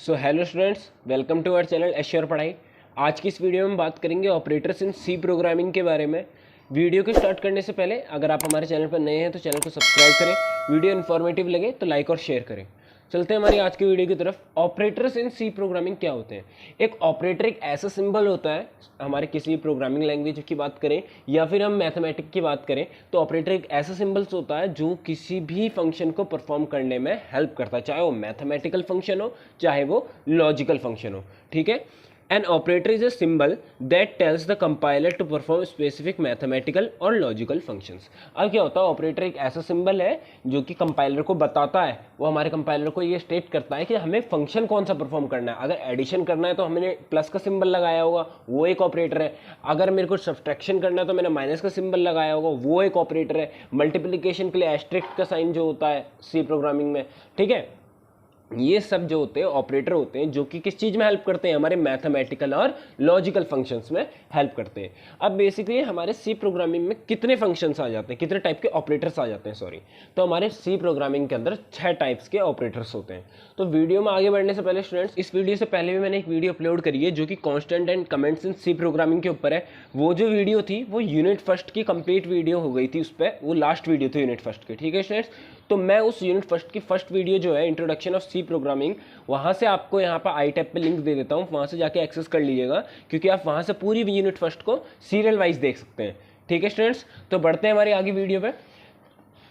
So hello students, welcome to our channel Assure पढ़ाई। आज की इस वीडियो में हम बात करेंगे ऑपरेटर्स इन सी प्रोग्रामिंग के बारे में। वीडियो को स्टार्ट करने से पहले अगर आप हमारे चैनल पर नए हैं तो चैनल को सब्सक्राइब करें, वीडियो इन्फॉर्मेटिव लगे तो लाइक और शेयर करें। चलते हैं हमारी आज की वीडियो की तरफ। ऑपरेटर्स इन सी प्रोग्रामिंग क्या होते हैं? एक ऑपरेटर एक ऐसा सिंबल होता है, हमारे किसी प्रोग्रामिंग लैंग्वेज की बात करें या फिर हम मैथमेटिक्स की बात करें तो ऑपरेटर एक ऐसा सिंबल्स होता है जो किसी भी फंक्शन को परफॉर्म करने में हेल्प करता है, चाहे वो मैथमेटिकल फंक्शन हो चाहे वो लॉजिकल फंक्शन हो। ठीक है, An operator is a symbol that tells the compiler to perform specific mathematical और logical functions। अब क्या होता है, ऑपरेटर एक ऐसा सिंबल है जो कि कंपाइलर को बताता है, वो हमारे कंपाइलर को ये स्टेट करता है कि हमें फंक्शन कौन सा परफॉर्म करना है। अगर एडिशन करना है तो हमने प्लस का सिंबल लगाया होगा, वो एक ऑपरेटर है। अगर मेरे को सब्सट्रैक्शन करना है तो मैंने माइनस का सिंबल लगाया होगा, वो एक ऑपरेटर है। मल्टीप्लिकेशन के लिए एस्ट्रिक्ट का साइन जो होता है सी प्रोग्रामिंग में, ठीक है, ये सब जो होते हैं ऑपरेटर होते हैं जो कि किस चीज़ में हेल्प करते हैं, हमारे मैथमेटिकल और लॉजिकल फंक्शंस में हेल्प करते हैं। अब बेसिकली हमारे सी प्रोग्रामिंग में कितने फंक्शंस आ जाते हैं, कितने टाइप के ऑपरेटर्स आ जाते हैं, सॉरी, तो हमारे सी प्रोग्रामिंग के अंदर 6 टाइप्स के ऑपरेटर्स होते हैं। तो वीडियो में आगे बढ़ने से पहले स्टूडेंट्स, इस वीडियो से पहले भी मैंने एक वीडियो अपलोड करी है जो कि constant and comments in C programming के ऊपर है। वो जो वीडियो थी वो यूनिट फर्स्ट की कंप्लीट वीडियो हो गई थी, उस पर वो लास्ट वीडियो थी यूनिट फर्स्ट की। ठीक है स्टूडेंट्स, तो मैं उस यूनिट फर्स्ट की फर्स्ट वीडियो जो है इंट्रोडक्शन ऑफ सी प्रोग्रामिंग, वहाँ से आपको यहाँ पर आई टैब पे लिंक दे देता हूँ, वहाँ से जाके एक्सेस कर लीजिएगा क्योंकि आप वहाँ से पूरी यूनिट फर्स्ट को सीरियल वाइज देख सकते हैं। ठीक है स्टूडेंट्स, तो बढ़ते हैं हमारी आगे वीडियो पे।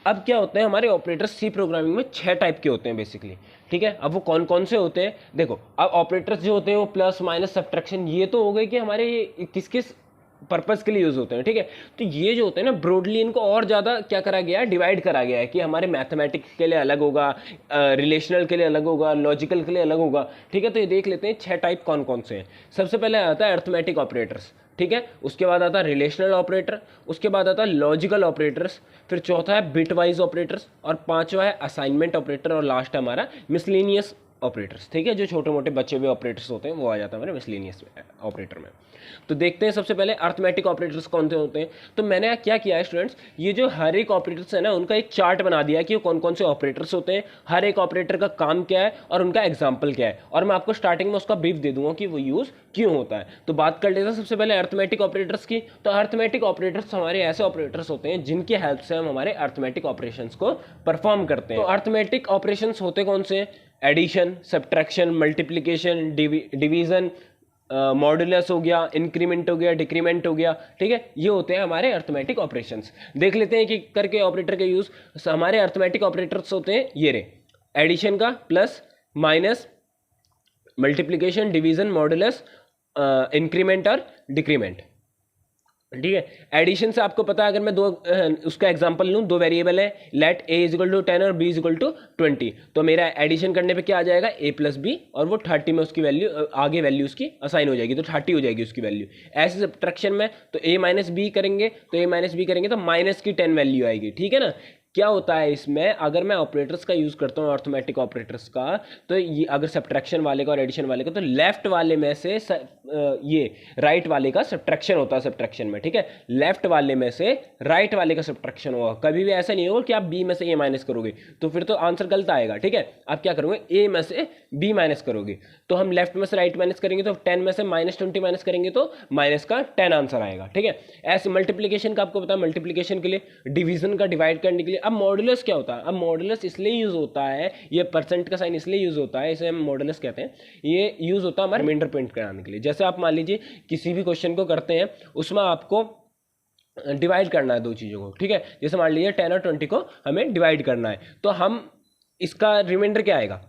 अब क्या होते हैं हमारे ऑपरेटर्स सी प्रोग्रामिंग में 6 टाइप के होते हैं बेसिकली। ठीक है, अब वो कौन कौन से होते हैं देखो। अब ऑपरेटर्स जो होते हैं वो प्लस माइनस सब्ट्रैक्शन, ये तो हो गए कि हमारे किस किस पर्पस के लिए यूज होते हैं। ठीक है, तो ये जो होते हैं ना ब्रॉडली इनको और ज़्यादा क्या करा गया है, डिवाइड करा गया है कि हमारे मैथमेटिक्स के लिए अलग होगा, रिलेशनल के लिए अलग होगा, लॉजिकल के लिए अलग होगा। ठीक है, तो ये देख लेते हैं 6 टाइप कौन कौन से हैं। सबसे पहले आता है अर्थमेटिक ऑपरेटर्स, ठीक है, उसके बाद आता है रिलेशनल ऑपरेटर, उसके बाद आता है लॉजिकल ऑपरेटर्स, फिर चौथा है बिट वाइज ऑपरेटर्स, और पांचवा है असाइनमेंट ऑपरेटर, और लास्ट हमारा मिसलेनियस ऑपरेटर्स। ठीक है, जो छोटे मोटे बचे हुए ऑपरेटर्स होते हैं वो आ जाता है हमारे मिसलेनियस ऑपरेटर में। तो देखते हैं सबसे पहले अर्थमेटिक ऑपरेटर्स कौन से होते हैं। तो मैंने क्या किया है स्टूडेंट्स, ये जो हर एक ऑपरेटर्स है ना उनका एक चार्ट बना दिया है कि वो कौन कौन से ऑपरेटर्स होते हैं, हर एक ऑपरेटर का काम क्या है और उनका एग्जाम्पल क्या है, और मैं आपको स्टार्टिंग में उसका ब्रीफ दे दूंगा कि वो यूज क्यों होता है। तो बात कर लेते हैं सबसे पहले अर्थमेटिक ऑपरेटर्स की। तो अर्थमेटिक ऑपरेटर्स हमारे ऐसे ऑपरेटर्स होते हैं जिनकी हेल्प से हम हमारे अर्थमेटिक ऑपरेशंस को परफॉर्म करते हैं। तो अर्थमेटिक ऑपरेशंस होते कौन से? Addition, subtraction, multiplication, division, modulus हो गया, इंक्रीमेंट हो गया, डिक्रीमेंट हो गया। ठीक है, ये होते हैं हमारे अर्थमेटिक ऑपरेशंस। देख लेते हैं कि करके ऑपरेटर के यूज। हमारे अर्थमेटिक ऑपरेटर्स होते हैं ये रे, एडिशन का, plus, minus, multiplication, division, modulus, increment और डिक्रीमेंट। ठीक है, एडिशन से आपको पता है, अगर मैं उसका एग्जांपल लूँ, 2 वेरिएबल है, लेट a इजिकल टू 10 और b इजिकल टू 20, तो मेरा एडिशन करने पे क्या आ जाएगा, a प्लस बी, और वो 30 में उसकी वैल्यू आगे वैल्यू उसकी असाइन हो जाएगी, तो 30 हो जाएगी उसकी वैल्यू। ऐसे सब्ट्रैक्शन में तो a माइनस बी करेंगे, तो a माइनस बी करेंगे तो माइनस की 10 वैल्यू आएगी। ठीक है ना, क्या होता है इसमें, अगर मैं ऑपरेटर्स का यूज़ करता हूँ अर्थमेटिक ऑपरेटर्स का, तो ये अगर सब्ट्रैक्शन वाले का और एडिशन वाले का, तो लेफ्ट वाले में से ये राइट वाले का सब्ट्रैक्शन होता है सब्ट्रैक्शन में। ठीक है, लेफ्ट वाले में से राइट वाले का सब्ट्रैक्शन होगा। कभी भी ऐसा नहीं होगा कि आप बी में से ए माइनस करोगे तो फिर तो आंसर गलत आएगा। ठीक है, आप क्या करोगे, ए में से बी माइनस करोगे, तो हम लेफ्ट में से राइट माइनस करेंगे तो 10 में से -20 माइनस करेंगे तो माइनस का 10 आंसर आएगा। ठीक है, ऐसे मल्टीप्लिकेशन का आपको पता है, मल्टीप्लिकेशन के लिए, डिवीजन का डिवाइड करने के लिए। अब मॉडुलस क्या होता है, अब मॉडुलस इसलिए यूज होता है, ये परसेंट का साइन इसलिए यूज होता है, इसे हम मॉडुलस कहते हैं। ये यूज होता है हमारे रिमाइंडर प्रिंट कराने के लिए। जैसे आप मान लीजिए किसी भी क्वेश्चन को करते हैं, उसमें आपको डिवाइड करना है 2 चीज़ों को। ठीक है, जैसे मान लीजिए 10 और 20 को हमें डिवाइड करना है, तो हम इसका रिमाइंडर क्या आएगा,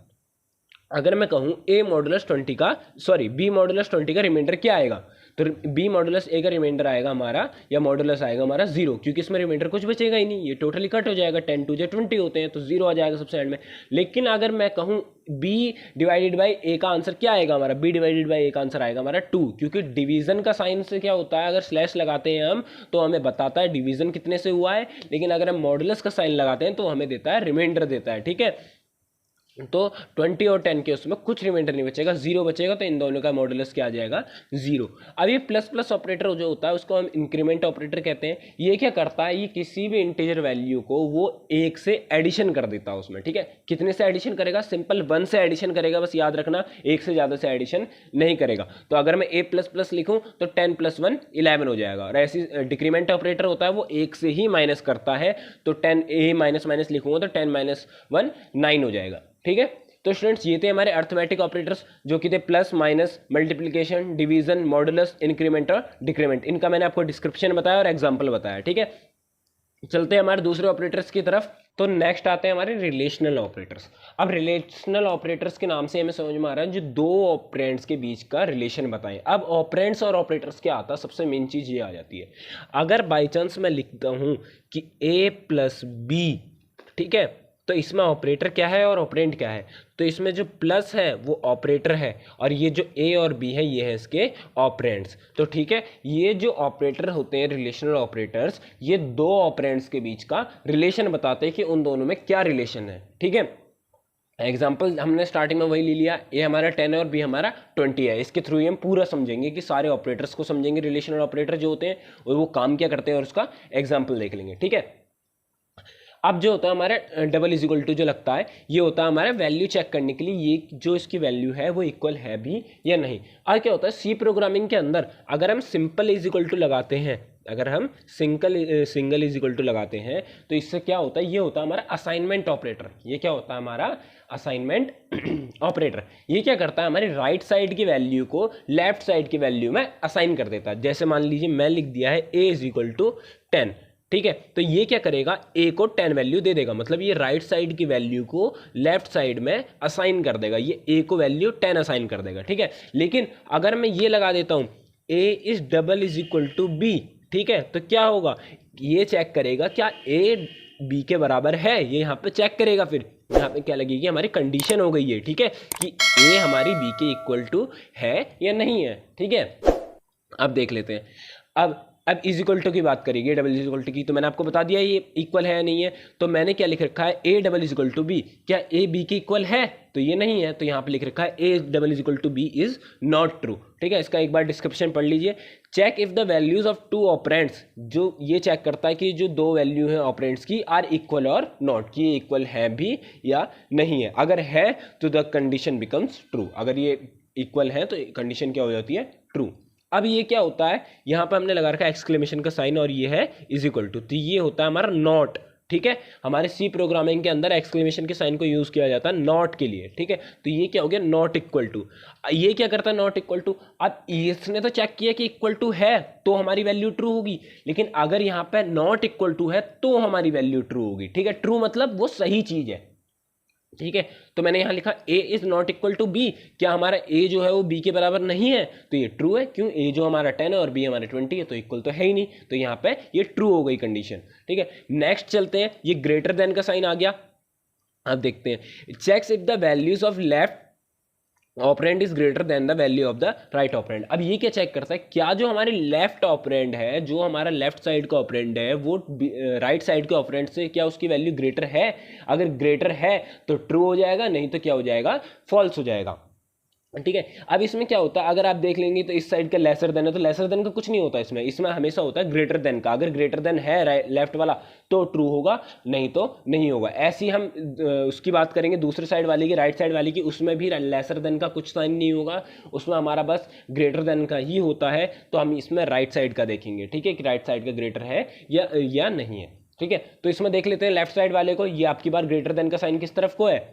अगर मैं कहूँ a मॉडुलस 20 का, सॉरी b मॉडुलस 20 का रिमाइंडर क्या आएगा, तो b मॉडुलस a का रिमाइंडर आएगा हमारा, या मॉडुलस आएगा हमारा 0, क्योंकि इसमें रिमाइंडर कुछ बचेगा ही नहीं, ये टोटली कट हो जाएगा। 10 2 20 होते हैं तो 0 आ जाएगा सबसे एंड में। लेकिन अगर मैं कहूँ b डिवाइडेड बाई a का आंसर क्या आएगा हमारा, b डिवाइडेड बाई a का आंसर आएगा हमारा 2, क्योंकि डिवीजन का साइन से क्या होता है, अगर स्लैश लगाते हैं हम तो हमें बताता है डिवीजन कितने से हुआ है, लेकिन अगर हम मॉडुलस का साइन लगाते हैं तो हमें देता है रिमाइंडर देता है। ठीक है, तो 20 और 10 के उसमें कुछ रिमाइंडर नहीं बचेगा, 0 बचेगा, तो इन दोनों का मॉडुलस क्या आ जाएगा 0। अब ये प्लस प्लस ऑपरेटर जो होता है उसको हम इंक्रीमेंट ऑपरेटर कहते हैं। ये क्या करता है, ये किसी भी इंटीजर वैल्यू को वो 1 से एडिशन कर देता है उसमें, ठीक है। कितने से एडिशन करेगा, सिंपल 1 से एडिशन करेगा, बस याद रखना 1 से ज़्यादा से एडिशन नहीं करेगा। तो अगर मैं a प्लस प्लस लिखूँ तो 10 + 1 11 हो जाएगा। और ऐसी डिक्रीमेंट ऑपरेटर होता है वो 1 से ही माइनस करता है, तो 10 a माइनस माइनस लिखूँगा तो 10 - 1 9 हो जाएगा, ठीक है। तो स्टूडेंट्स ये थे हमारे अर्थमेटिक ऑपरेटर्स जो कि थे plus, minus, multiplication, division, modulus, increment और डिक्रीमेंट। इनका मैंने आपको डिस्क्रिप्शन बताया और एग्जांपल बताया, ठीक है। चलते हैं हमारे दूसरे ऑपरेटर्स की तरफ। तो नेक्स्ट आते हैं हमारे रिलेशनल ऑपरेटर्स। अब रिलेशनल ऑपरेटर्स के नाम से हमें समझ में आ रहा है जो दो ऑपरेंड्स के बीच का रिलेशन बताएं। अब ऑपरेंड्स और ऑपरेटर्स क्या आता है, सबसे मेन चीज़ ये आ जाती है। अगर बाई चांस मैं लिखता हूँ कि a + b, ठीक है, तो इसमें ऑपरेटर क्या है और ऑपरेंड क्या है, तो इसमें जो प्लस है वो ऑपरेटर है और ये जो a और b है ये है इसके ऑपरेंड्स। तो ठीक है, ये जो ऑपरेटर होते हैं रिलेशनल ऑपरेटर्स, ये दो ऑपरेंड्स के बीच का रिलेशन बताते हैं कि उन दोनों में क्या रिलेशन है, ठीक है। एग्जाम्पल हमने स्टार्टिंग में वही ले लिया, a हमारा 10 है और b हमारा 20 है। इसके थ्रू ही हम पूरा समझेंगे कि सारे ऑपरेटर्स को समझेंगे, रिलेशनल ऑपरेटर जो होते हैं और वो काम क्या करते हैं और उसका एग्जाम्पल देख लेंगे, ठीक है। अब जो होता है हमारा डबल इज इक्वल टू जो लगता है, ये होता है हमारा वैल्यू चेक करने के लिए ये जो इसकी वैल्यू है वो इक्वल है भी या नहीं। और क्या होता है सी प्रोग्रामिंग के अंदर अगर हम सिंपल इज इक्वल टू लगाते हैं, अगर हम सिंगल इज इक्वल टू लगाते हैं तो इससे क्या होता है, ये होता है हमारा असाइनमेंट ऑपरेटर। ये क्या होता है हमारा असाइनमेंट ऑपरेटर। ये क्या करता है हमारी राइट साइड की वैल्यू को लेफ्ट साइड की वैल्यू में असाइन कर देता है। जैसे मान लीजिए मैं लिख दिया है a = 10, ठीक है, तो ये क्या करेगा a को 10 वैल्यू दे देगा, मतलब ये राइट साइड की वैल्यू को लेफ्ट साइड में असाइन कर देगा, ये a को वैल्यू 10 असाइन कर देगा, ठीक है। लेकिन अगर मैं ये लगा देता हूँ a = b, ठीक है, तो क्या होगा, ये चेक करेगा क्या a b के बराबर है, ये यहाँ पे चेक करेगा। फिर यहाँ पे क्या लगेगी, हमारी कंडीशन हो गई है, ठीक है, कि a हमारी b के इक्वल टू है या नहीं है, ठीक है। अब देख लेते हैं, अब इज इक्वल टू की बात करेंगे, डबल इज इक्वल टू की, तो मैंने आपको बता दिया ये इक्वल है या नहीं है। तो मैंने क्या लिख रखा है, a double is equal to B, क्या a b के इक्वल है, तो ये नहीं है, तो यहाँ पे लिख रखा है a double is equal to B is not true, ठीक है। इसका एक बार डिस्क्रिप्शन पढ़ लीजिए। Check if the values of two operands, जो ये चेक करता है कि जो दो वैल्यू है ऑपरेंड्स की आर इक्वल और नॉट, कि ये इक्वल है भी या नहीं है। अगर है तो द कंडीशन बिकम्स ट्रू, अगर ये इक्वल है तो कंडीशन क्या हो जाती है, ट्रू। अब ये क्या होता है, यहाँ पे हमने लगा रखा है एक्सक्लेमेशन का साइन और ये है इज इक्वल टू, तो ये होता है हमारा नॉट, ठीक है। हमारे सी प्रोग्रामिंग के अंदर एक्सक्लेमेशन के साइन को यूज किया जाता है नॉट के लिए, ठीक है। तो ये क्या हो गया, नॉट इक्वल टू। ये क्या करता है, नॉट इक्वल टू। अब इसने तो चेक किया कि इक्वल टू है तो हमारी वैल्यू ट्रू होगी, लेकिन अगर यहाँ पे नॉट इक्वल टू है तो हमारी वैल्यू ट्रू होगी, ठीक है। ट्रू मतलब वो सही चीज है, ठीक है। तो मैंने यहां लिखा a is not equal to b, क्या हमारा a जो है वो b के बराबर नहीं है, तो ये ट्रू है। क्यों, a जो हमारा 10 है और b हमारा 20 है, तो इक्वल तो है ही नहीं, तो यहाँ पे ये ट्रू हो गई कंडीशन, ठीक है। नेक्स्ट चलते हैं, ये ग्रेटर देन का साइन आ गया। अब देखते हैं, checks if the values of left operand is greater than the value of the right operand. अब ये क्या चेक करता है, क्या जो हमारी लेफ्ट ऑपरेंड है, जो हमारा लेफ्ट साइड का ऑपरेंड है, वो राइट साइड के ऑपरेंड से क्या उसकी वैल्यू ग्रेटर है। अगर ग्रेटर है तो ट्रू हो जाएगा, नहीं तो क्या हो जाएगा, फॉल्स हो जाएगा, ठीक है। अब इसमें क्या होता है, अगर आप देख लेंगे तो इस साइड का लेसर देन है, तो लेसर देन का कुछ नहीं होता इसमें हमेशा होता है ग्रेटर देन का। अगर ग्रेटर देन है लेफ्ट वाला तो ट्रू होगा, नहीं तो नहीं होगा। ऐसे ही हम उसकी बात करेंगे दूसरे साइड वाली की, राइट साइड वाली की, उसमें भी लेसर देन का कुछ साइन नहीं होगा, उसमें हमारा बस ग्रेटर देन का ही होता है। तो हम इसमें राइट साइड का देखेंगे, ठीक है, कि राइट साइड का ग्रेटर है या नहीं है, ठीक है। तो इसमें देख लेते हैं लेफ्ट साइड वाले को, ये आपकी बार ग्रेटर देन का साइन किस तरफ को है,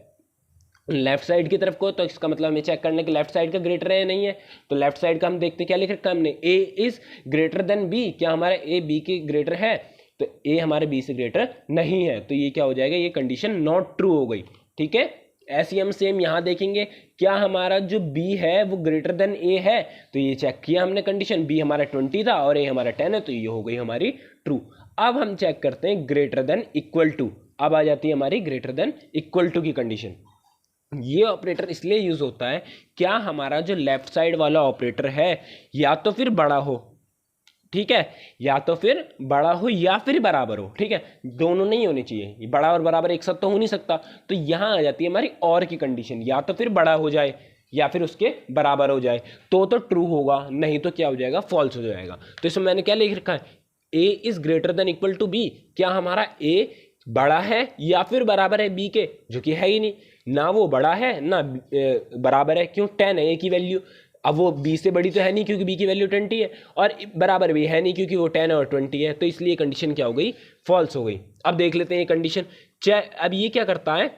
लेफ्ट साइड की तरफ को, तो इसका मतलब हमें चेक करने के लेफ्ट साइड का ग्रेटर है या नहीं है। तो लेफ्ट साइड का हम देखते हैं, क्या लिख रखा है हमने, a is greater than b, क्या हमारा a b के ग्रेटर है, तो a हमारे b से ग्रेटर नहीं है, तो ये क्या हो जाएगा, ये कंडीशन नॉट ट्रू हो गई, ठीक है। ऐसे हम सेम यहाँ देखेंगे, क्या हमारा जो b है वो ग्रेटर देन a है, तो ये चेक किया हमने कंडीशन, b हमारा 20 था और a हमारा 10 है, तो ये हो गई हमारी ट्रू। अब हम चेक करते हैं ग्रेटर देन इक्वल टू, अब आ जाती है हमारी ग्रेटर देन इक्वल टू की कंडीशन। ये ऑपरेटर इसलिए यूज होता है, क्या हमारा जो लेफ्ट साइड वाला ऑपरेटर है या तो फिर बड़ा हो, ठीक है, या तो फिर बड़ा हो या फिर बराबर हो, ठीक है, दोनों नहीं होने चाहिए, बड़ा और बराबर एक साथ तो हो नहीं सकता। तो यहाँ आ जाती है हमारी और की कंडीशन, या तो फिर बड़ा हो जाए या फिर उसके बराबर हो जाए तो ट्रू होगा, नहीं तो क्या हो जाएगा, फॉल्स हो जाएगा। तो इसमें मैंने क्या लिख रखा है, A is greater than equal to B, क्या हमारा ए बड़ा है या फिर बराबर है बी के, जो कि है ही नहीं, ना वो बड़ा है ना बराबर है, क्यों, 10 है ए की वैल्यू। अब वो बी से बड़ी तो है नहीं क्योंकि बी की वैल्यू 20 है, और बराबर भी है नहीं क्योंकि वो 10 और 20 है, तो इसलिए कंडीशन क्या हो गई, फॉल्स हो गई। अब देख लेते हैं ये कंडीशन। अब ये क्या करता है,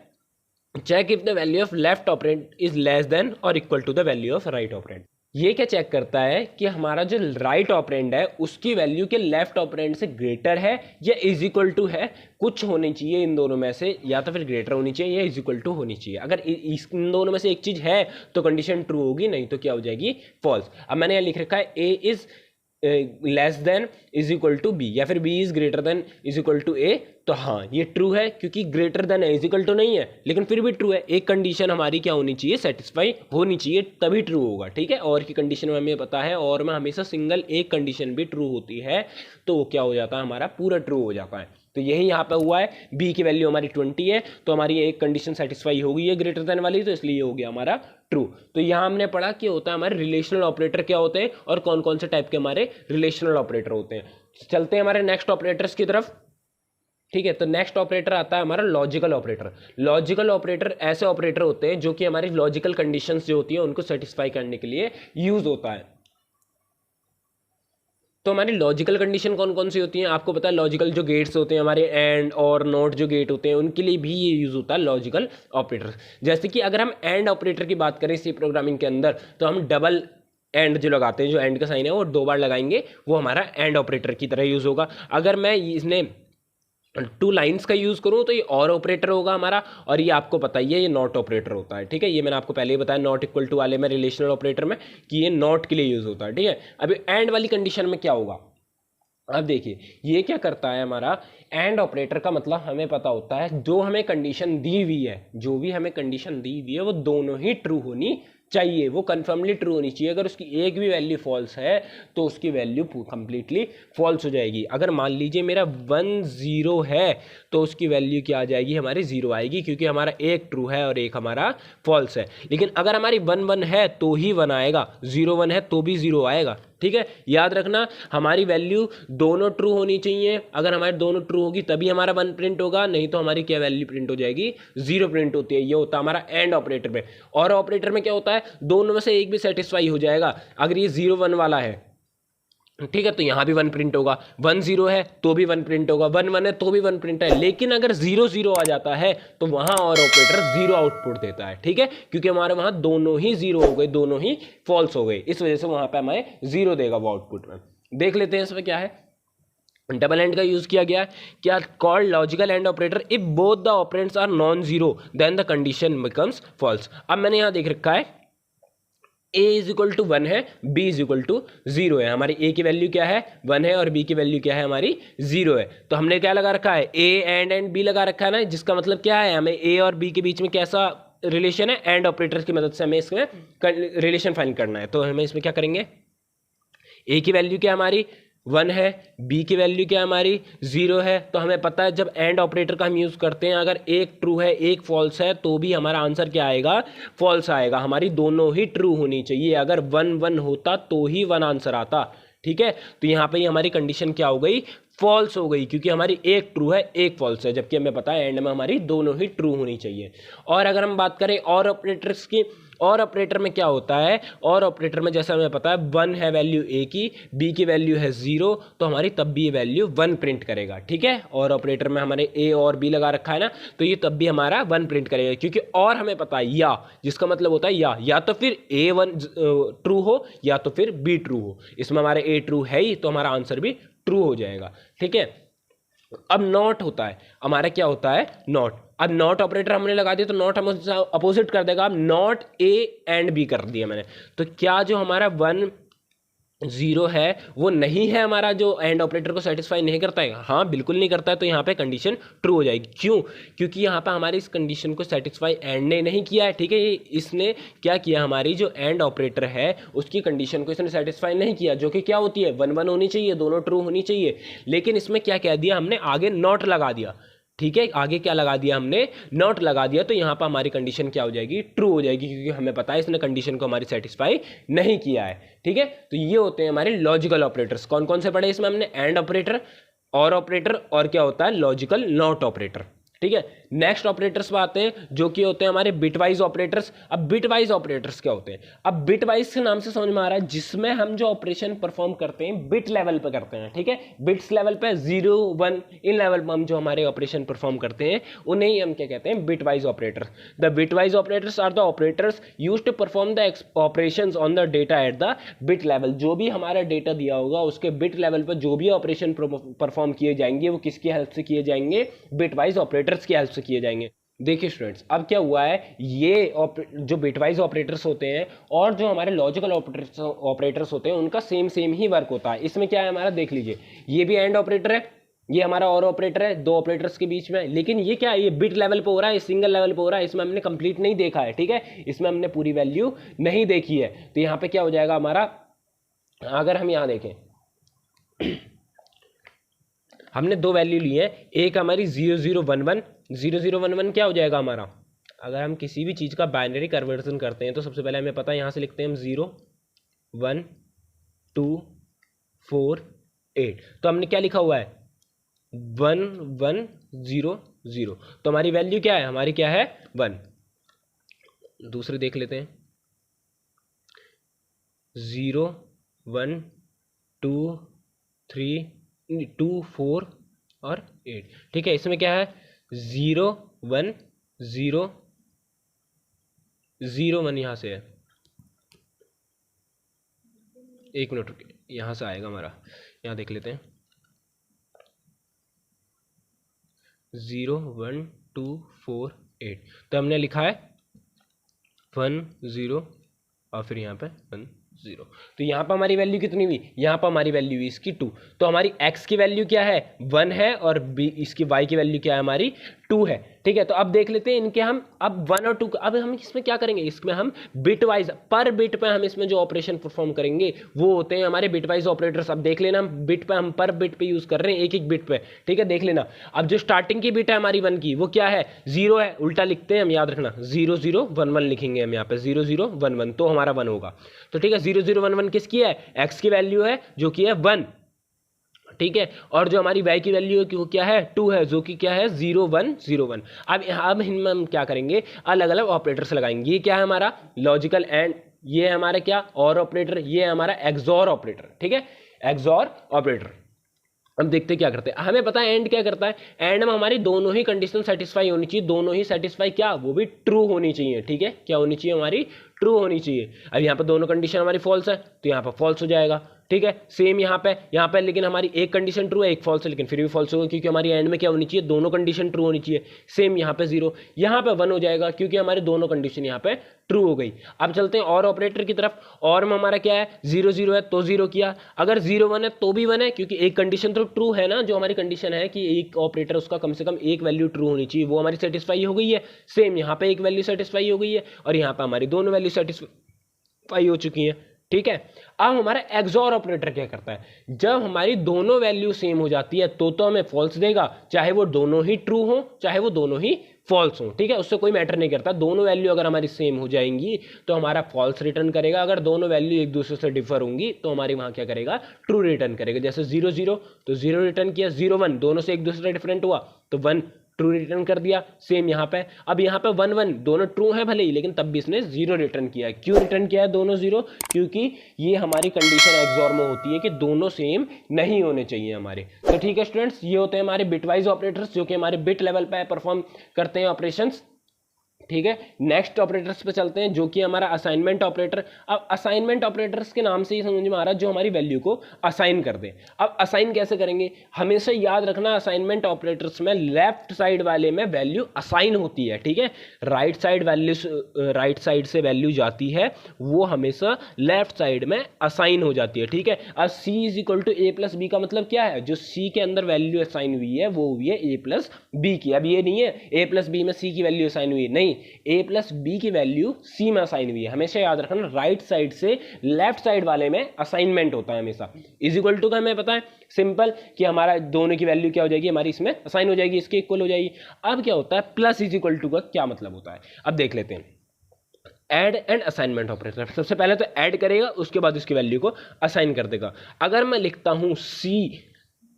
check if the value of left operand is less than और equal to the value of right operand. ये क्या चेक करता है कि हमारा जो राइट ऑपरेंड है उसकी वैल्यू के लेफ्ट ऑपरेंड से ग्रेटर है या इज इक्वल टू है, कुछ होनी चाहिए इन दोनों में से, या तो फिर ग्रेटर होनी चाहिए या इज इक्वल टू होनी चाहिए। अगर इन दोनों में से एक चीज है तो कंडीशन ट्रू होगी, नहीं तो क्या हो जाएगी, फॉल्स। अब मैंने यहाँ लिख रखा है A is less than is equal to B, या फिर B is greater than is equal to A, तो हाँ ये ट्रू है क्योंकि ग्रेटर देन है, इज इक्वल टू नहीं है, लेकिन फिर भी ट्रू है। एक कंडीशन हमारी क्या होनी चाहिए, सेटिस्फाई होनी चाहिए, तभी ट्रू होगा, ठीक है। और की कंडीशन में हमें पता है, और में हमेशा सिंगल एक कंडीशन भी ट्रू होती है तो वो क्या हो जाता है, हमारा पूरा ट्रू हो जाता है। तो यही यहाँ पे हुआ है, बी की वैल्यू हमारी 20 है तो हमारी एक कंडीशन सेटिस्फाई हो गई है ग्रेटर देन वाली, तो इसलिए हो गया हमारा ट्रू। तो यहाँ हमने पढ़ा कि होता है हमारे रिलेशनल ऑपरेटर क्या होते हैं और कौन कौन से टाइप के हमारे रिलेशनल ऑपरेटर होते हैं। चलते हैं हमारे नेक्स्ट ऑपरेटर्स की तरफ, ठीक है। तो नेक्स्ट ऑपरेटर आता है हमारा लॉजिकल ऑपरेटर। लॉजिकल ऑपरेटर ऐसे ऑपरेटर होते हैं जो कि हमारी लॉजिकल कंडीशंस जो होती है उनको सेटिस्फाई करने के लिए यूज होता है। तो हमारी लॉजिकल कंडीशन कौन कौन सी होती हैं, आपको पता है, लॉजिकल जो गेट्स होते हैं हमारे एंड और नॉट जो गेट होते हैं उनके लिए भी ये यूज होता है लॉजिकल ऑपरेटर। जैसे कि अगर हम एंड ऑपरेटर की बात करें सी प्रोग्रामिंग के अंदर, तो हम डबल एंड जो लगाते हैं, जो एंड का साइन है वो 2 बार लगाएंगे, वो हमारा एंड ऑपरेटर की तरह यूज होगा। अगर मैं इसने 2 लाइन्स का यूज करूं तो ये और ऑपरेटर होगा हमारा, और ये आपको पता ही है ये नॉट ऑपरेटर होता है, ठीक है। ये मैंने आपको पहले ही बताया नॉट इक्वल टू वाले में, रिलेशनल ऑपरेटर में, कि ये नॉट के लिए यूज होता है, ठीक है। अभी एंड वाली कंडीशन में क्या होगा, अब देखिए ये क्या करता है, हमारा एंड ऑपरेटर का मतलब हमें पता होता है जो हमें कंडीशन दी हुई है, जो भी हमें कंडीशन दी हुई है वो दोनों ही ट्रू होनी चाहिए, वो कन्फर्मली ट्रू होनी चाहिए। अगर उसकी एक भी वैल्यू फॉल्स है तो उसकी वैल्यू कंप्लीटली फॉल्स हो जाएगी। अगर मान लीजिए मेरा 1 0 है तो उसकी वैल्यू क्या आ जाएगी, हमारी 0 आएगी, क्योंकि हमारा एक ट्रू है और एक हमारा फॉल्स है। लेकिन अगर हमारी 1 1 है तो ही 1 आएगा, 0 1 है तो भी 0 आएगा, ठीक है। याद रखना हमारी वैल्यू दोनों ट्रू होनी चाहिए, अगर हमारी दोनों ट्रू होगी तभी हमारा 1 प्रिंट होगा, नहीं तो हमारी क्या वैल्यू प्रिंट हो जाएगी, 0 प्रिंट होती है। ये होता है हमारा एंड ऑपरेटर में। और ऑपरेटर में क्या होता है, दोनों में से एक भी सेटिस्फाई हो जाएगा। अगर ये 0 1 वाला है, ठीक है, तो यहाँ भी 1 प्रिंट होगा, 1 0 है तो भी 1 प्रिंट होगा, 1 1 है तो भी 1 प्रिंट है। लेकिन अगर 0 0 आ जाता है तो वहाँ और ऑपरेटर 0 आउटपुट देता है, ठीक है, क्योंकि हमारे वहाँ दोनों ही 0 हो गए, दोनों ही फॉल्स हो गए, इस वजह से वहाँ पे हमें 0 देगा वो आउटपुट में। देख लेते हैं इसमें क्या है, डबल एंड का यूज किया गया है, क्या called logical and operator if both the operands are non zero then the condition becomes false. अब मैंने यहाँ देख रखा है a इज इक्वल टू 1 है, b इज इक्वल टू 0 है। हमारी a की वैल्यू क्या है, 1 है, और b की वैल्यू क्या है, हमारी 0 है। तो हमने क्या लगा रखा है, a एंड b लगा रखा है ना, जिसका मतलब क्या है, हमें a और b के बीच में कैसा रिलेशन है, एंड ऑपरेटर की मदद से हमें इसमें रिलेशन फाइंड करना है। तो हमें इसमें क्या करेंगे, a की वैल्यू क्या हमारी 1 है, b की वैल्यू क्या हमारी 0 है। तो हमें पता है जब एंड ऑपरेटर का हम यूज़ करते हैं, अगर एक ट्रू है एक फॉल्स है तो भी हमारा आंसर क्या आएगा, फॉल्स आएगा। हमारी दोनों ही ट्रू होनी चाहिए, अगर 1 1 होता तो ही 1 आंसर आता, ठीक है। तो यहाँ पे हमारी कंडीशन क्या हो गई, फॉल्स हो गई, क्योंकि हमारी एक ट्रू है एक फॉल्स है, जबकि हमें पता है एंड में हमारी दोनों ही ट्रू होनी चाहिए। और अगर हम बात करें और ऑपरेटर्स की, और ऑपरेटर में क्या होता है, और ऑपरेटर में जैसा हमें पता है 1 है वैल्यू a की, b की वैल्यू है 0, तो हमारी तब भी ये वैल्यू 1 प्रिंट करेगा, ठीक है। और ऑपरेटर में हमारे a और b लगा रखा है ना, तो ये तब भी हमारा 1 प्रिंट करेगा, क्योंकि और हमें पता है या, जिसका मतलब होता है या तो फिर a 1 ट्रू हो या तो फिर b ट्रू हो। इसमें हमारे a ट्रू है ही तो हमारा आंसर भी ट्रू हो जाएगा, ठीक है। अब नॉट होता है हमारा, क्या होता है नॉट। अब नॉट ऑपरेटर हमने लगा दिया तो नॉट हम अपोजिट कर देगा। अब नॉट ए एंड बी कर दिया मैंने, तो क्या जो हमारा 1 जीरो है वो नहीं है हमारा, जो एंड ऑपरेटर को सेटिस्फाई नहीं करता है, हाँ बिल्कुल नहीं करता है, तो यहाँ पे कंडीशन ट्रू हो जाएगी। क्यों? क्योंकि यहाँ पे हमारी इस कंडीशन को सेटिस्फाई एंड ने नहीं किया है, ठीक है। इसने क्या किया, हमारी जो एंड ऑपरेटर है उसकी कंडीशन को इसने सेटिस्फाई नहीं किया, जो कि क्या होती है 1 1 होनी चाहिए, दोनों ट्रू होनी चाहिए। लेकिन इसमें क्या कह दिया हमने, आगे नॉट लगा दिया, ठीक है। आगे क्या लगा दिया हमने, नॉट लगा दिया, तो यहाँ पर हमारी कंडीशन क्या हो जाएगी, ट्रू हो जाएगी, क्योंकि हमें पता है इसने कंडीशन को हमारी सेटिस्फाई नहीं किया है, ठीक है। तो ये होते हैं हमारे लॉजिकल ऑपरेटर्स। कौन कौन से पढ़े इसमें हमने, एंड ऑपरेटर, और ऑपरेटर, और क्या होता है लॉजिकल नॉट ऑपरेटर, ठीक है। नेक्स्ट ऑपरेटर्स पर आते हैं जो कि होते हैं हमारे बिटवाइज ऑपरेटर्स। अब बिटवाइज ऑपरेटर्स क्या होते हैं, अब बिटवाइज के नाम से समझ में आ रहा है जिसमें हम जो ऑपरेशन परफॉर्म करते हैं बिट लेवल पे करते हैं, ठीक है। बिट्स लेवल पे 0 1 इन लेवल पर हम जो हमारे ऑपरेशन परफॉर्म करते हैं उन्हें ही हम क्या कहते हैं, bitwise operators. The bitwise operators are the operators used to perform the operations on the data at the bit level. जो भी हमारा डेटा दिया होगा उसके बिट लेवल पर जो भी ऑपरेशन परफॉर्म किए जाएंगे वो किसकी हेल्प से किए जाएंगे, बिटवाइज ऑपरेटर्स की हेल्प से किए जाएंगे। देखिए स्टूडेंट्स, अब क्या हुआ है, ये जो बिटवाइज ऑपरेटर्स होते हैं और जो हमारे लॉजिकल ऑपरेटर्स होते हैं उनका सेम ही वर्क होता है। इसमें क्या है हमारा, देख लीजिए, ये भी एंड ऑपरेटर है, ये हमारा और ऑपरेटर है, दो ऑपरेटर्स के बीच में, लेकिन ये क्या है, ये बिट लेवल पे हो रहा है, सिंगल लेवल पे हो रहा है, इसमें हमने कंप्लीट नहीं देखा है, ठीक है। इसमें हमने पूरी वैल्यू नहीं देखी है, तो यहाँ पे क्या हो जाएगा हमारा, अगर हम यहाँ देखें हमने दो वैल्यू ली है, एक हमारी 0 0 1 1, 0 0 1 1 क्या हो जाएगा हमारा, अगर हम किसी भी चीज़ का बाइनरी कन्वर्जन करते हैं तो सबसे पहले हमें पता है, यहाँ से लिखते हैं हम 0 1 2 4 8, तो हमने क्या लिखा हुआ है 1 1 0 0, तो हमारी वैल्यू क्या है, हमारी क्या है 1। दूसरे देख लेते हैं, 0 1 2 3 2 4 और 8, ठीक है। इसमें क्या है 0 1 0 0 1, यहाँ से है, एक मिनट रुकिए, यहाँ से आएगा हमारा, यहाँ देख लेते हैं 0 1 2 4 8, तो हमने लिखा है 1 0 और फिर यहाँ पे 1 0, तो यहाँ पर हमारी वैल्यू कितनी हुई, यहाँ पर हमारी वैल्यू हुई इसकी 2, तो हमारी x की वैल्यू क्या है 1 है और b इसकी y की वैल्यू क्या है हमारी 2 है, ठीक है। तो अब देख लेते हैं इनके हम अब 1 और 2, अब हम इसमें क्या करेंगे, इसमें हम बिट वाइज पर बिट पे हम इसमें जो ऑपरेशन परफॉर्म करेंगे वो होते हैं हमारे बिट वाइज ऑपरेटर्स। अब देख लेना, हम बिट पे, हम पर बिट पे यूज कर रहे हैं, एक एक बिट पे, ठीक है। देख लेना, अब जो स्टार्टिंग की बिट है हमारी 1 की वो क्या है 0 है, उल्टा लिखते हैं हम, याद रखना 0 0 1 1 लिखेंगे हम यहाँ पे, 0 0 1 1, तो हमारा 1 होगा, तो ठीक है। 0 0 1 1 किसकी है, x की वैल्यू है जो कि है 1, ठीक है, और जो हमारी y की वैल्यू है कि वो क्या है 2 है, जो कि क्या है 0 1 0 1। अब इनमें हम क्या करेंगे, अलग अलग ऑपरेटर्स लगाएंगे। ये क्या है हमारा लॉजिकल एंड, ये है हमारा क्या और ऑपरेटर, ये है हमारा एक्सॉर ऑपरेटर, ठीक है, एक्सॉर ऑपरेटर। अब देखते क्या करते हैं, हमें पता है एंड क्या करता है, एंड में हमारी दोनों ही कंडीशन सेटिस्फाई होनी चाहिए, दोनों ही सेटिस्फाई क्या, वो भी ट्रू होनी चाहिए, ठीक है। क्या होनी चाहिए हमारी, ट्रू होनी चाहिए। अब यहाँ पर दोनों कंडीशन हमारी फॉल्स है तो यहाँ पर फॉल्स हो जाएगा, ठीक है। सेम यहाँ पे लेकिन हमारी एक कंडीशन ट्रू है एक फॉल्स है, लेकिन फिर भी फॉल्स होगा क्योंकि हमारी एंड में क्या होनी चाहिए, दोनों कंडीशन ट्रू होनी चाहिए। सेम यहाँ पे 0, यहाँ पे 1 हो जाएगा क्योंकि हमारी दोनों कंडीशन यहाँ पे ट्रू हो गई। अब चलते हैं और ऑपरेटर की तरफ, और में हमारा क्या है 0 0 है तो 0 किया, अगर 0 1 है तो भी 1 है, क्योंकि एक कंडीशन तो ट्रू है ना, जो हमारी कंडीशन है कि एक ऑपरेटर उसका कम से कम एक वैल्यू ट्रू होनी चाहिए, वो हमारी सेटिस्फाई हो गई है। सेम यहाँ पे एक वैल्यू सेटिस्फाई हो गई है और यहाँ पे हमारी दोनों वैल्यू सेटिस्फाई हो चुकी हैं, ठीक है। अब हमारा एक्सॉर ऑपरेटर क्या करता है, जब हमारी दोनों वैल्यू सेम हो जाती है तो हमें फॉल्स देगा, चाहे वो दोनों ही ट्रू हो चाहे वो दोनों ही फॉल्स हो, ठीक है, उससे कोई मैटर नहीं करता। दोनों वैल्यू अगर हमारी सेम हो जाएंगी तो हमारा फॉल्स रिटर्न करेगा, अगर दोनों वैल्यू एक दूसरे से डिफर होंगी तो हमारी वहां क्या करेगा, ट्रू रिटर्न करेगा। जैसे 0 0 तो 0 रिटर्न किया, 0 1 दोनों से एक दूसरे से डिफरेंट हुआ तो 1 ट्रू रिटर्न कर दिया। सेम यहाँ पे, अब यहाँ पे 1 1 दोनों ट्रू हैं भले ही, लेकिन तब भी इसने 0 रिटर्न किया है। क्यों रिटर्न किया है दोनों 0, क्योंकि ये हमारी कंडीशन एक्सॉर में होती है कि दोनों सेम नहीं होने चाहिए हमारे। तो ठीक है स्टूडेंट्स, ये होते हैं हमारे बिटवाइज ऑपरेटर्स जो कि हमारे बिट लेवल पे परफॉर्म करते हैं ऑपरेशंस। ठीक है, नेक्स्ट ऑपरेटर्स पे चलते हैं जो कि हमारा असाइनमेंट ऑपरेटर। अब असाइनमेंट ऑपरेटर्स के नाम से ही समझ में आ रहा है जो हमारी वैल्यू को असाइन कर दे। अब असाइन कैसे करेंगे, हमेशा याद रखना असाइनमेंट ऑपरेटर्स में लेफ्ट साइड वाले में वैल्यू असाइन होती है। ठीक है, right side value, right side से वैल्यू जाती है वो हमेशा लेफ्ट साइड में असाइन हो जाती है। ठीक है, अब c is equal to a plus b का मतलब क्या है, जो c के अंदर वैल्यू असाइन हुई है वो हुई है a प्लस बी की। अब ये नहीं है a प्लस बी में c की वैल्यू असाइन हुई है, नहीं, a प्लस बी की वैल्यू c में असाइन हुई है। हमेशा याद रखना राइट साइड से लेफ्ट साइड वाले में असाइनमेंट होता है हमेशा। इज इक्वल टू का हमें पता है सिंपल कि हमारा दोनों की वैल्यू क्या हो जाएगी, हमारी इसमें असाइन हो जाएगी, इसके इक्वल हो जाएगी। अब क्या होता है प्लस इज इक्वल टू का क्या मतलब होता है, अब देख लेते हैं। ऐड एंड असाइनमेंट ऑपरेटर, सबसे पहले तो ऐड करेगा उसके बाद उसकी वैल्यू को असाइन कर देगा। अगर मैं लिखता हूं c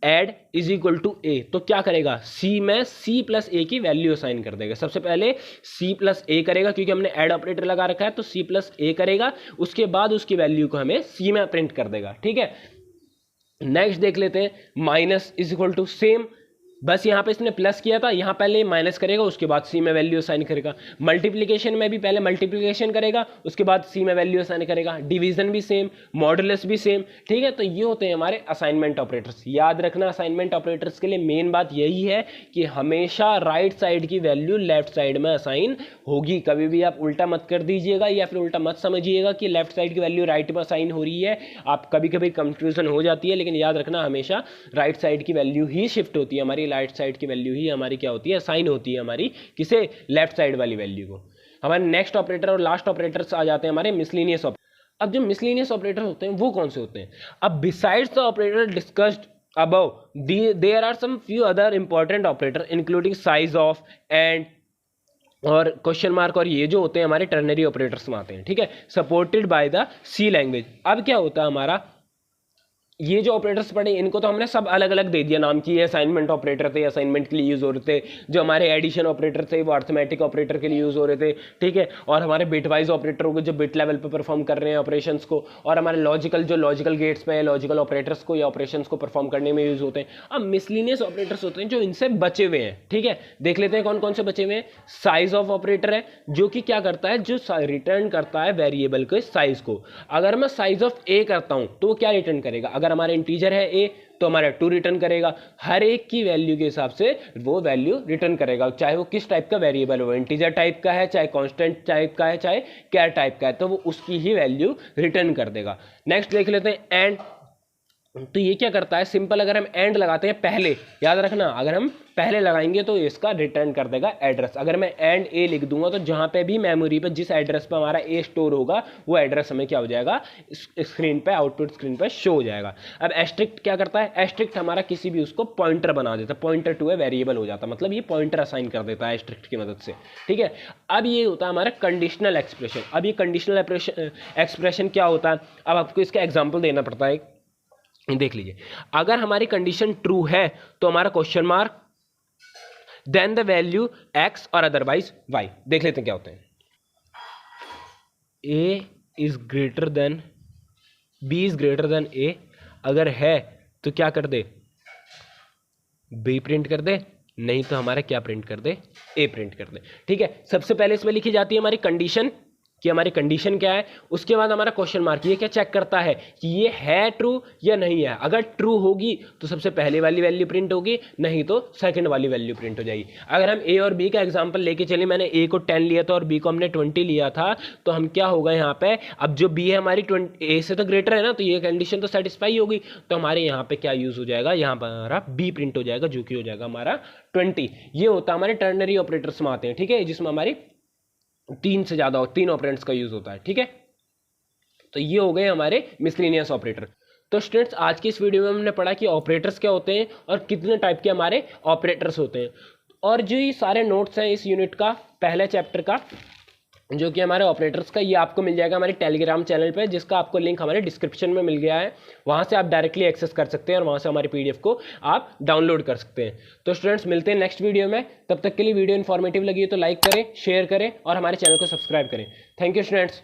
add is equal to A, तो क्या करेगा c में c प्लस ए की वैल्यू असाइन कर देगा। सबसे पहले c प्लस ए करेगा क्योंकि हमने ऐड ऑपरेटर लगा रखा है, तो c प्लस ए करेगा, उसके बाद उसकी वैल्यू को हमें c में प्रिंट कर देगा। ठीक है, नेक्स्ट देख लेते हैं minus is equal to same, बस यहाँ पे इसने प्लस किया था, यहाँ पहले माइनस करेगा उसके बाद सी में वैल्यू असाइन करेगा। मल्टीप्लिकेशन में भी पहले मल्टीप्लिकेशन करेगा उसके बाद सी में वैल्यू असाइन करेगा। डिवीजन भी सेम, मॉडुलस भी सेम। ठीक है, तो ये होते हैं हमारे असाइनमेंट ऑपरेटर्स। याद रखना असाइनमेंट ऑपरेटर्स के लिए मेन बात यही है कि हमेशा राइट साइड की वैल्यू लेफ्ट साइड में असाइन होगी। कभी भी आप उल्टा मत कर दीजिएगा या फिर उल्टा मत समझिएगा कि लेफ्ट साइड की वैल्यू राइट में असाइन हो रही है। आप कभी कभी कंफ्यूजन हो जाती है, लेकिन याद रखना हमेशा राइट साइड की वैल्यू ही शिफ्ट होती है, हमारी राइट साइड की वैल्यू ही हमारी क्या होती है, असाइन होती है हमारी किसे, लेफ्ट साइड वाली वैल्यू को। हमारे नेक्स्ट ऑपरेटर और लास्ट ऑपरेटर्स आ जाते हैं हमारे मिसलेनियस ऑपरेटर। अब जो मिसलेनियस ऑपरेटर होते हैं वो कौन से होते हैं, अब besides the operator discussed above there are some few other important operator including size of and और क्वेश्चन मार्क, और ये जो होते हैं हमारे टर्नरी ऑपरेटर्स में आते हैं। ठीक है, supported by the C language. अब क्या होता है हमारा, ये जो ऑपरेटर्स पढ़े इनको तो हमने सब अलग अलग दे दिया नाम की, ये असाइनमेंट ऑपरेटर थे, असाइनमेंट के लिए यूज़ हो रहे थे। जो हमारे एडिशन ऑपरेटर थे वो अर्थमेटिक ऑपरेटर के लिए यूज़ हो रहे थे। ठीक है, और हमारे बिट वाइज ऑपरेटर हो गए जो बिट लेवल पे परफॉर्म कर रहे हैं ऑपरेशंस को, और हमारे लॉजिकल जो लॉजिकल गेट्स पे लॉजिकल ऑपरेटर्स को या ऑपरेशंस को परफॉर्म करने में यूज़ होते हैं। अब मिसलिनियस ऑपरेटर्स होते हैं जो इनसे बचे हुए हैं। ठीक है, देख लेते हैं कौन कौन से बचे हुए हैं। साइज ऑफ ऑपरेटर है जो कि क्या करता है, जो रिटर्न करता है वेरिएबल के साइज को। अगर मैं साइज ऑफ ए करता हूं तो वो क्या रिटर्न करेगा, अगर हमारा इंटीजर है ए तो हमारा 2 रिटर्न करेगा। हर एक की वैल्यू के हिसाब से वो वैल्यू रिटर्न करेगा, चाहे वो किस टाइप का वेरिएबल हो, इंटीजर टाइप का है, चाहे कांस्टेंट टाइप का है, चाहे कैर टाइप का है, तो वो उसकी ही वैल्यू रिटर्न कर देगा। नेक्स्ट देख लेते हैं एंड। तो ये क्या करता है, सिंपल अगर हम एंड लगाते हैं पहले, याद रखना अगर हम पहले लगाएंगे तो इसका रिटर्न कर देगा एड्रेस। अगर मैं एंड ए लिख दूंगा तो जहां पे भी मेमोरी पे जिस एड्रेस पे हमारा ए स्टोर होगा वो एड्रेस हमें क्या हो जाएगा, स्क्रीन पे, आउटपुट स्क्रीन पे शो हो जाएगा। अब एस्ट्रिक्ट क्या करता है, एस्ट्रिक्ट हमारा किसी भी उसको पॉइंटर बना देता है, पॉइंटर टू ए वेरिएबल हो जाता है, मतलब ये पॉइंटर असाइन कर देता है एस्ट्रिक्ट की मदद से। ठीक है, अब ये होता है हमारा कंडीशनल एक्सप्रेशन। अब ये कंडीशनल एक्सप्रेशन क्या होता है, अब आपको इसका एग्जाम्पल देना पड़ता है। देख लीजिए, अगर हमारी कंडीशन ट्रू है तो हमारा question mark, then the value x और अदरवाइज y। देख लेते हैं क्या होते हैं। a is greater than b is greater than a, अगर है तो क्या कर दे, b प्रिंट कर दे, नहीं तो हमारा क्या प्रिंट कर दे, a प्रिंट कर दे। ठीक है, सबसे पहले इसमें लिखी जाती है हमारी कंडीशन कि हमारी कंडीशन क्या है, उसके बाद हमारा क्वेश्चन मार्क। ये क्या चेक करता है कि ये है ट्रू या नहीं है। अगर ट्रू होगी तो सबसे पहले वाली वैल्यू प्रिंट होगी, नहीं तो सेकंड वाली वैल्यू प्रिंट हो जाएगी। अगर हम ए और बी का एग्जांपल लेके चले, मैंने ए को 10 लिया था और बी को हमने 20 लिया था, तो हम क्या होगा यहाँ पे, अब जो बी है हमारी ए से तो ग्रेटर है ना, तो ये कंडीशन तो सेटिस्फाई होगी, तो हमारे यहाँ पे क्या यूज हो जाएगा, यहाँ पर हमारा बी प्रिंट हो जाएगा जो कि हो जाएगा हमारा 20। ये होता है हमारे टर्नरी ऑपरेटर्स में आते हैं। ठीक है, जिसमें हमारी 3 ऑपरेंड्स का यूज होता है। ठीक है, तो ये हो गए हमारे मिसलेनियस ऑपरेटर। तो स्टूडेंट्स आज की इस वीडियो में हमने पढ़ा कि ऑपरेटर्स क्या होते हैं और कितने टाइप के हमारे ऑपरेटर्स होते हैं। और जो ये सारे नोट्स हैं इस यूनिट का, पहले चैप्टर का जो कि हमारे ऑपरेटर्स का, ये आपको मिल जाएगा हमारे टेलीग्राम चैनल पे, जिसका आपको लिंक हमारे डिस्क्रिप्शन में मिल गया है। वहाँ से आप डायरेक्टली एक्सेस कर सकते हैं और वहाँ से हमारी पीडीएफ को आप डाउनलोड कर सकते हैं। तो स्टूडेंट्स मिलते हैं नेक्स्ट वीडियो में, तब तक के लिए वीडियो इन्फॉर्मेटिव लगी है तो लाइक करें, शेयर करें और हमारे चैनल को सब्सक्राइब करें। Thank you students.